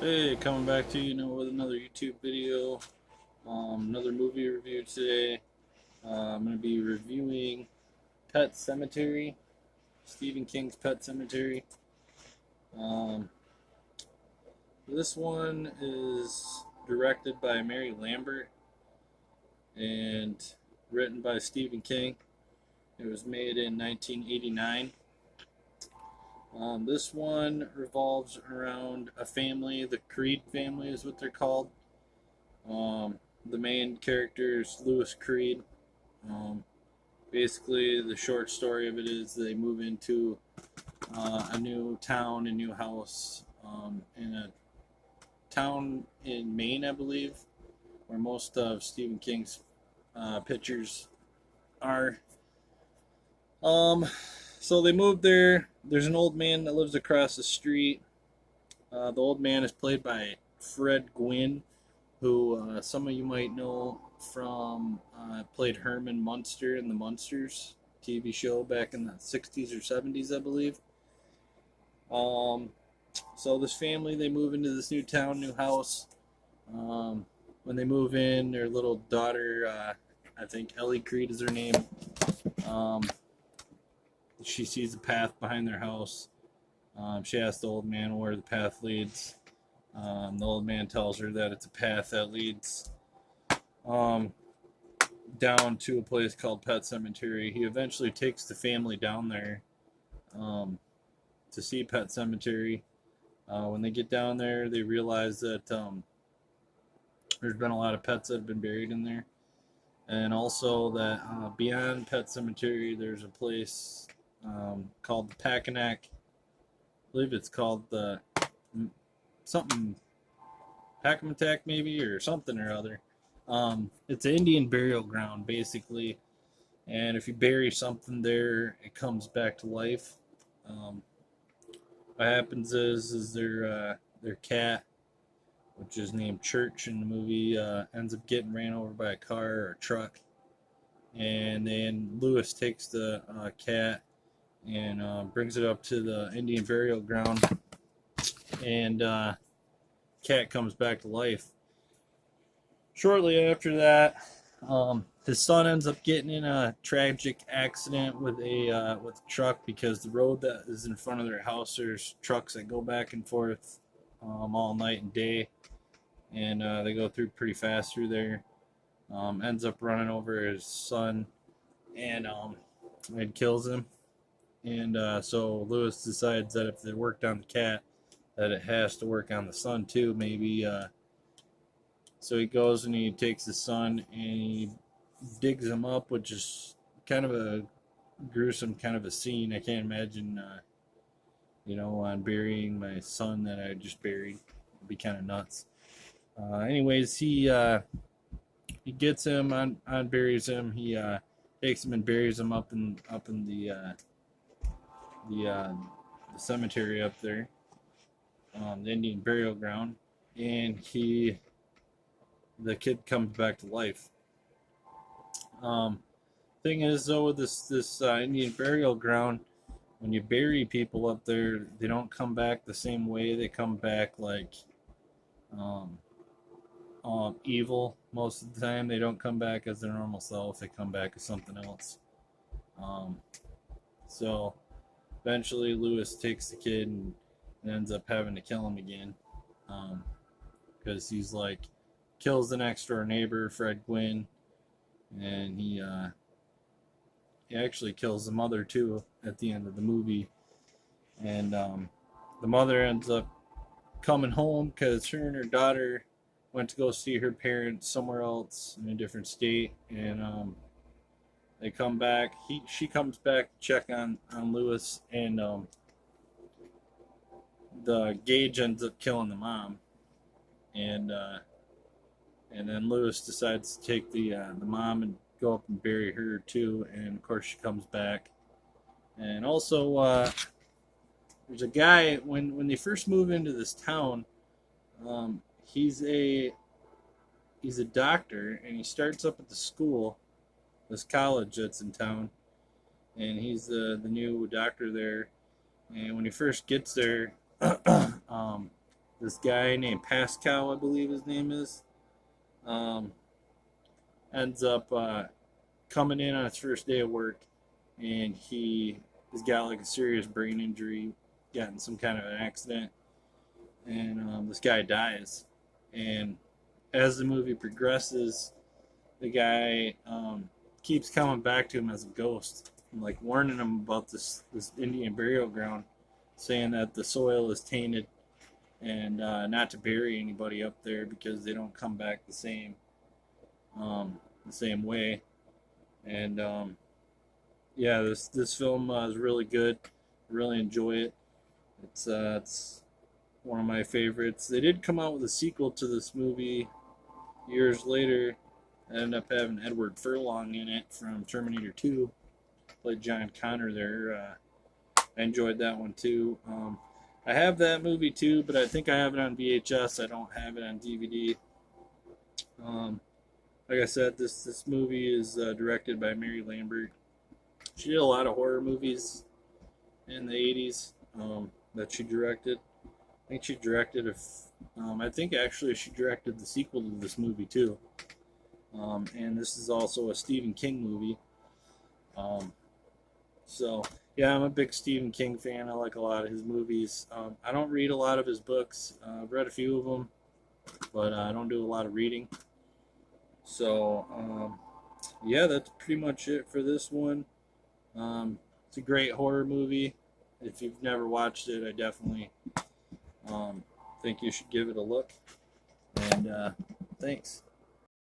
Hey, coming back to you with another YouTube video, another movie review today. I'm going to be reviewing Pet Sematary, Stephen King's Pet Cemetery. Um, this one is directed by Mary Lambert and written by Stephen King. It was made in 1989. This one revolves around a family. The Creed family is what they're called. The main character is Lewis Creed. Um, Basically, the short story of it is they move into a new town, a new house, in a town in Maine, I believe, where most of Stephen King's pictures are. Um, so they moved there. There's an old man that lives across the street. The old man is played by Fred Gwynn, who some of you might know from played Herman Munster in the Munsters TV show back in the 60s or 70s, I believe. Um, so this family, they move into this new town, new house. When they move in, their little daughter, I think Ellie Creed is her name. Um, she sees a path behind their house. She asks the old man where the path leads. The old man tells her that it's a path that leads um, down to a place called Pet Cemetery. He eventually takes the family down there to see Pet Cemetery. When they get down there, they realize that there's been a lot of pets that have been buried in there. And also that beyond Pet Cemetery, there's a place called the Packanack. I believe it's called the something Hackmatack maybe, or something or other. It's an Indian burial ground basically, and if you bury something there, it comes back to life. Um, what happens is their cat, which is named Church in the movie, ends up getting ran over by a car or a truck, and then Lewis takes the cat and brings it up to the Indian burial ground, and cat comes back to life. Shortly after that, his son ends up getting in a tragic accident with a truck, because the road that is in front of their house, there's trucks that go back and forth all night and day, and they go through pretty fast through there. Ends up running over his son, and it kills him. And so Lewis decides that if it worked on the cat, that it has to work on the son too, maybe. So he goes and he takes his son and he digs him up, which is kind of a gruesome kind of a scene. I can't imagine, on burying my son that I just buried. It'd be kind of nuts. Anyways, he gets him on buries him. He takes him and buries him up in the cemetery up there, the Indian burial ground, and the kid comes back to life. Thing is, though, with this Indian burial ground, when you bury people up there, they don't come back the same way. They come back like um, evil most of the time. They don't come back as their normal self. They come back as something else. Um, so eventually, Lewis takes the kid and ends up having to kill him again, because he's like kills the next door neighbor, Fred Gwynn, and he actually kills the mother too at the end of the movie. And the mother ends up coming home because her and her daughter went to go see her parents somewhere else in a different state, and they come back. She comes back to check on Lewis, and the Gage ends up killing the mom, and then Lewis decides to take the mom and go up and bury her too. And of course she comes back. And also there's a guy when they first move into this town. He's a doctor, and he starts up at the school, this college that's in town, and he's the new doctor there. And when he first gets there, this guy named Pascal, I believe his name is, um, ends up coming in on his first day of work, and he has got like a serious brain injury, gotten some kind of an accident, and this guy dies. And as the movie progresses, the guy keeps coming back to him as a ghost, and, like warning him about this Indian burial ground, saying that the soil is tainted and not to bury anybody up there because they don't come back the same way. And yeah, this film is really good. I really enjoy it. It's one of my favorites. They did come out with a sequel to this movie years later. I ended up having Edward Furlong in it from Terminator 2. Played John Connor there. I enjoyed that one too. I have that movie too, but I think I have it on VHS. I don't have it on DVD. Like I said, this movie is directed by Mary Lambert. She did a lot of horror movies in the 80s that she directed. I think she directed I think actually she directed the sequel to this movie too. And this is also a Stephen King movie. So yeah, I'm a big Stephen King fan. I like a lot of his movies. I don't read a lot of his books. I've read a few of them, but I don't do a lot of reading. So yeah, that's pretty much it for this one. It's a great horror movie. If you've never watched it, I definitely think you should give it a look. And thanks.